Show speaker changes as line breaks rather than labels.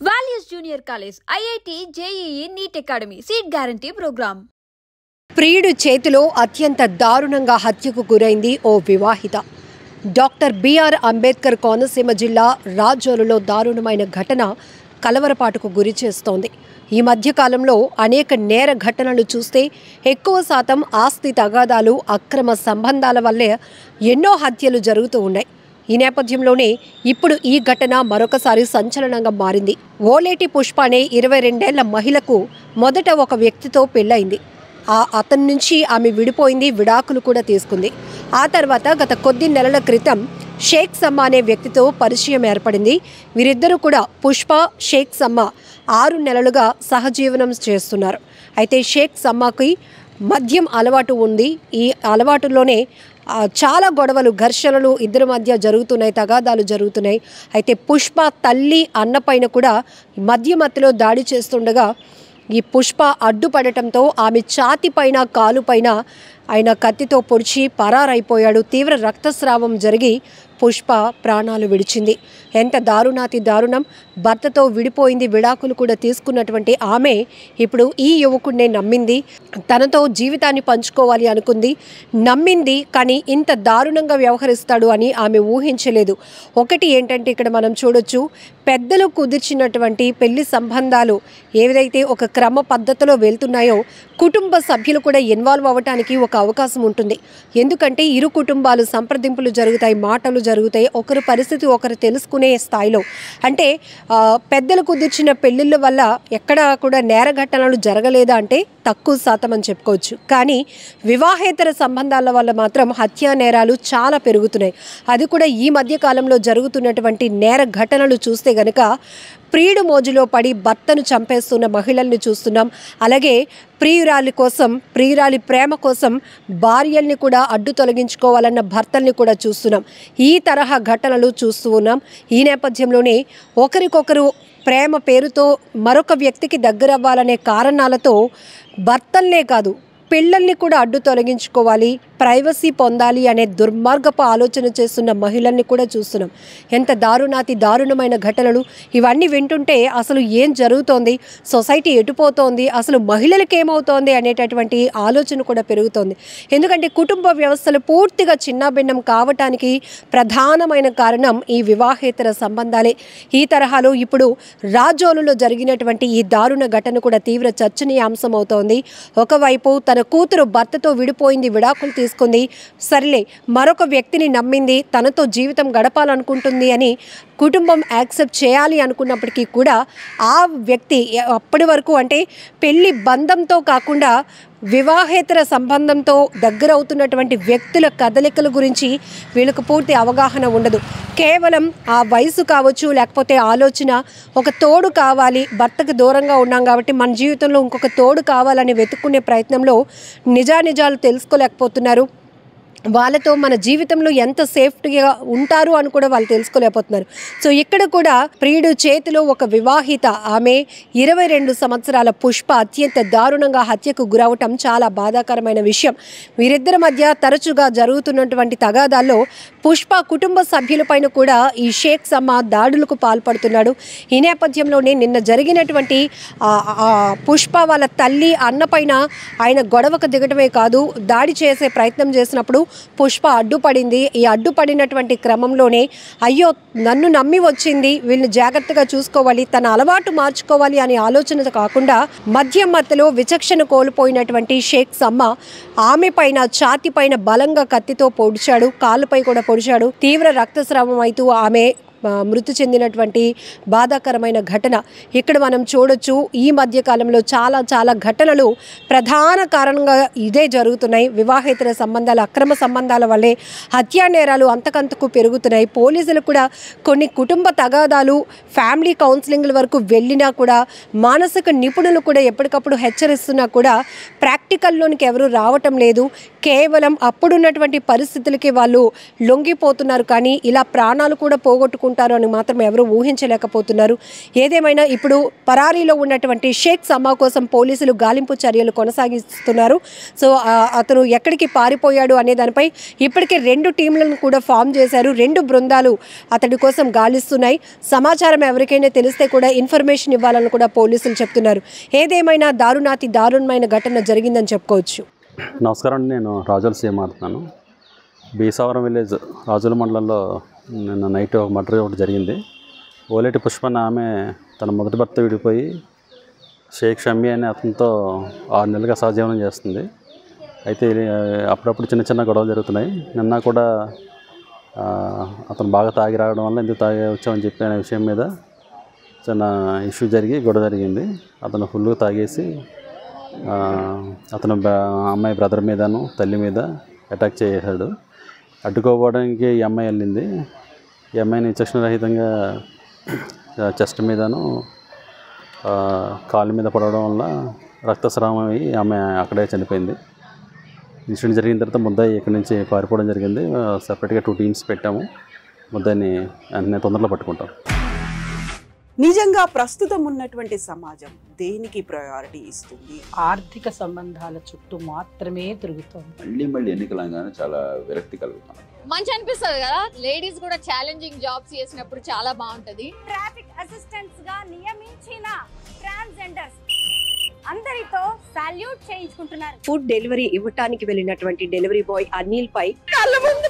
Values junior college, IIT, JEE, NEET academy, seat guarantee programme.
ప్రియుడి చేతిలో అత్యంత దారుణంగా హత్యకు గురైంది ఓ వివాహిత. డాక్టర్ బిఆర్ అంబేద్కర్ కోనసీమ జిల్లా రాజోలులో దారుణమైన ఘటన కలవరపాటుకు గురి చేస్తోంది. ఈ మధ్యకాలంలో అనేక నేర ఘటనలు చూస్తే ఎక్కువ శాతం ఆస్తి తగాదాలు, అక్రమ సంబంధాల వల్లే ఎన్నో హత్యలు జరుగుతూ ఉన్నాయి. ఈ నేపథ్యంలోనే ఇప్పుడు ఈ ఘటన మరొకసారి సంచలనంగా మారింది. ఓలేటి పుష్ప అనే 22 ఏళ్ల మహిళకు మొదట ఒక వ్యక్తితో పెళ్ళయింది. అతని నుంచి ఆమె విడిపోయింది, విడాకులు కూడా తీసుకుంది. ఆ తర్వాత గత కొద్ది నెలల క్రితం షేక్ సమ్మా అనే వ్యక్తితో పరిచయం ఏర్పడింది. వీరిద్దరూ కూడా పుష్ప, షేక్ సమ్మా 6 నెలలుగా సహజీవనం చేస్తున్నారు. అయితే షేక్ సమ్మాకి మద్యం అలవాటు ఉంది. ఈ అలవాటులోనే చాలా గొడవలు, ఘర్షణలు ఇద్దరి మధ్య జరుగుతున్నాయి, తగాదాలు జరుగుతున్నాయి. అయితే పుష్ప తల్లి, అన్నపైన కూడా మధ్యలో దాడి చేస్తుండగా ఈ పుష్ప అడ్డుపడటంతో ఆమె ఛాతిపైన, కాలుపైన ఆయన కత్తితో పొడిచి పరారైపోయాడు. తీవ్ర రక్తస్రావం జరిగి పుష్ప ప్రాణాలు విడిచింది. ఎంత దారుణాతి దారుణం! భర్తతో విడిపోయింది, విడాకులు కూడా తీసుకున్నటువంటి ఆమె ఇప్పుడు ఈ యువకుడినే నమ్మింది. తనతో జీవితాన్ని పంచుకోవాలి అనుకుంది, నమ్మింది. కానీ ఇంత దారుణంగా వ్యవహరిస్తాడు అని ఆమె ఊహించలేదు. ఒకటి ఏంటంటే ఇక్కడ మనం చూడొచ్చు, పెద్దలు కుదిర్చినటువంటి పెళ్లి సంబంధాలు ఏదైతే ఒక క్రమ పద్ధతిలో వెళ్తున్నాయో కుటుంబ సభ్యులు కూడా ఇన్వాల్వ్ అవ్వటానికి ఒక అవకాశం ఉంటుంది. ఎందుకంటే ఇరు కుటుంబాలు సంప్రదింపులు జరుగుతాయి, మాటలు జరుగుతాయి, ఒకరి పరిస్థితి ఒకరు తెలుసుకునే స్థాయిలో. అంటే పెద్దలు కుదిర్చిన పెళ్ళిళ్ళ వల్ల ఎక్కడా కూడా నేర ఘటనలు జరగలేదా అంటే తక్కువ శాతం అని చెప్పుకోవచ్చు. కానీ వివాహేతర సంబంధాల వల్ల మాత్రం హత్యా నేరాలు చాలా పెరుగుతున్నాయి. అది కూడా ఈ మధ్య కాలంలో జరుగుతున్నటువంటి నేర ఘటనలు చూస్తే గనక ప్రియుడు మోజులో పడి భర్తను చంపేస్తున్న మహిళల్ని చూస్తున్నాం. అలాగే ప్రియురాలి ప్రేమ కోసం భార్యల్ని కూడా అడ్డు తొలగించుకోవాలన్న భర్తల్ని కూడా చూస్తున్నాం. ఈ తరహా ఘటనలు చూస్తూ ఉన్నాం. ఈ నేపథ్యంలోనే ఒకరికొకరు ప్రేమ పేరుతో మరొక వ్యక్తికి దగ్గరవ్వాలనే కారణాలతో భర్తల్నే కాదు, పిల్లల్ని కూడా అడ్డు తొలగించుకోవాలి, ప్రైవసీ పొందాలి అనే దుర్మార్గపు ఆలోచన చేస్తున్న మహిళల్ని కూడా చూస్తున్నాం. ఎంత దారుణాతి దారుణమైన ఘటనలు! ఇవన్నీ వింటుంటే అసలు ఏం జరుగుతోంది, సొసైటీ ఎటుపోతోంది, అసలు మహిళలకు ఏమవుతోంది అనేటటువంటి ఆలోచన కూడా పెరుగుతోంది. ఎందుకంటే కుటుంబ వ్యవస్థలు పూర్తిగా చిన్నాభిన్నం కావటానికి ప్రధానమైన కారణం ఈ వివాహేతర సంబంధాలే. ఈ తరహాలో ఇప్పుడు రాజోలులో జరిగినటువంటి ఈ దారుణ ఘటన కూడా తీవ్ర చర్చనీయాంశం అవుతోంది. ఒకవైపు తన కూతురు భర్తతో విడిపోయింది, విడాకులు తీసుకుంది, సర్లే మరొక వ్యక్తిని నమ్మింది, తనతో జీవితం గడపాలనుకుంటుంది అని కుటుంబం యాక్సెప్ట్ చేయాలి అనుకున్నప్పటికీ కూడా ఆ వ్యక్తి అప్పటి వరకు అంటే పెళ్లి బంధంతో కాకుండా వివాహేతర సంబంధంతో దగ్గరవుతున్నటువంటి వ్యక్తుల కదలికల గురించి వీళ్ళకు పూర్తి అవగాహన ఉండదు. కేవలం ఆ వయసు కావచ్చు, లేకపోతే ఆలోచన, ఒక తోడు కావాలి, భర్తకు దూరంగా ఉన్నాం కాబట్టి మన జీవితంలో ఇంకొక తోడు కావాలని వెతుక్కునే ప్రయత్నంలో నిజానిజాలు తెలుసుకోలేకపోతున్నారు. వాళ్ళతో మన జీవితంలో ఎంత సేఫ్టీగా ఉంటారు అని కూడా వాళ్ళు తెలుసుకోలేకపోతున్నారు. సో ఇక్కడ కూడా ప్రియుడు చేతిలో ఒక వివాహిత, ఆమె 22 సంవత్సరాల పుష్ప అత్యంత దారుణంగా హత్యకు గురవటం చాలా బాధాకరమైన విషయం. వీరిద్దరి మధ్య తరచుగా జరుగుతున్నటువంటి తగాదాల్లో పుష్ప కుటుంబ సభ్యులపైన కూడా ఈ షేక్ సమ్మా దాడులకు పాల్పడుతున్నాడు. ఈ నేపథ్యంలోనే నిన్న జరిగినటువంటి పుష్ప వాళ్ళ తల్లి, అన్నపైన ఆయన గొడవకు దిగటమే కాదు, దాడి చేసే ప్రయత్నం చేసినప్పుడు పుష్ప అడ్డుపడింది. ఈ అడ్డుపడినటువంటి క్రమంలోనే అయ్యో నన్ను నమ్మి వచ్చింది, వీళ్ళని జాగ్రత్తగా చూసుకోవాలి, తన అలవాటు మార్చుకోవాలి అనే ఆలోచన కాకుండా మధ్యలో విచక్షణ కోల్పోయినటువంటి షేక్ సమ్మా ఆమె పైన ఛాతి పైన బలంగా కత్తితో పొడిచాడు, కాలుపై కూడా పొడిచాడు. తీవ్ర రక్తస్రావం అవుతూ ఆమె మృతి చెందినటువంటి బాధాకరమైన ఘటన ఇక్కడ మనం చూడొచ్చు. ఈ మధ్య కాలంలో చాలా ఘటనలు ప్రధాన కారణంగా ఇదే జరుగుతున్నాయి. వివాహేతర సంబంధాలు, అక్రమ సంబంధాల వల్లే హత్యా నేరాలు అంతకంతకు పెరుగుతున్నాయి. పోలీసులు కూడా కొన్ని కుటుంబ తగాదాలు, ఫ్యామిలీ కౌన్సిలింగ్ల వరకు వెళ్ళినా కూడా, మానసిక నిపుణులు కూడా ఎప్పటికప్పుడు హెచ్చరిస్తున్నా కూడా ప్రాక్టికల్లోనికి ఎవరు రావటం లేదు. కేవలం అప్పుడున్నటువంటి పరిస్థితులకి వాళ్ళు లొంగిపోతున్నారు, కానీ ఇలా ప్రాణాలు కూడా పోగొట్టుకుంటారు అని మాత్రం ఎవరు ఊహించలేకపోతున్నారు. ఏదేమైనా ఇప్పుడు పరారీలో ఉన్నటువంటి షేక్ సమా కోసం పోలీసులు గాలింపు చర్యలు కొనసాగిస్తున్నారు. సో అతను ఎక్కడికి పారిపోయాడు అనే దానిపై ఇప్పటికే 2 టీంలను కూడా ఫామ్ చేశారు. 2 బృందాలు అతడి కోసం గాలిస్తున్నాయి. సమాచారం ఎవరికైనా తెలిస్తే కూడా ఇన్ఫర్మేషన్ ఇవ్వాలని కూడా పోలీసులు చెప్తున్నారు. ఏదేమైనా దారుణమైన ఘటన జరిగిందని చెప్పుకోవచ్చు.
నమస్కారం అండి, నేను రాజుల సీఎం మాట్లాడుతున్నాను. బీసావరం విలేజ్ రాజుల మండలంలో నిన్న నైట్ ఒక మర్డర్ ఒకటి జరిగింది. ఓలేటి పుష్పన్న ఆమె తన మొదటి భర్త విడిపోయి షేక్ షమ్మి అనే అతనితో 6 నెలలుగా సహజీవనం చేస్తుంది. అయితే అప్పుడప్పుడు చిన్న గొడవలు జరుగుతున్నాయి. నిన్న కూడా అతను బాగా తాగి రావడం వల్ల ఎందుకు తాగి వచ్చామని చెప్పి అనే విషయం మీద చిన్న ఇష్యూ జరిగి గొడవ జరిగింది. అతను ఫుల్గా తాగేసి అతను అమ్మాయి బ్రదర్ మీదను తల్లి మీద అటాక్ చేశాడు. అడ్డుకోవడానికి ఈ అమ్మాయి వెళ్ళింది. ఈ అమ్మాయిని విచక్షణరహితంగా చెస్ట్ మీదను కాళ్ళ మీద పడడం వల్ల రక్తస్రావం అయ్యి ఆమె అక్కడే చనిపోయింది. ఇన్సిడెంట్ జరిగిన తర్వాత ముద్దాయి ఇక్కడి నుంచి పారిపోవడం జరిగింది. సపరేట్గా 2 టీమ్స్ పెట్టాము. ముద్దాయిని అన్నీ తొందరలో పట్టుకుంటాం.
నిజంగా ప్రస్తుతం ఉన్నటువంటి సమాజం దేనికి ప్రయారిటీ ఇస్తుంది?
ఆర్థిక సంబంధాల చుట్టూ మాత్రమే తిరుగుతోంది.
మళ్ళీ ఎన్నికలంగానే చాలా విరక్తి కలుగుతాం.
మంచి అనిపిస్తుంది కదా, లేడీస్ కూడా ఛాలెంజింగ్ జాబ్స్ చేసినప్పుడు చాలా బాగుంటది.
ట్రాఫిక్ అసిస్టెంట్స్ గా నియమించిన ట్రాన్స్జెండర్స్ అందరితో సాల్యూట్ చేయించుకుంటున్నారు.
ఫుడ్ డెలివరీ ఇవ్వటానికి వెళ్ళినటువంటి డెలివరీ బాయ్ అనిల్ పై
కళ్ళ ముందు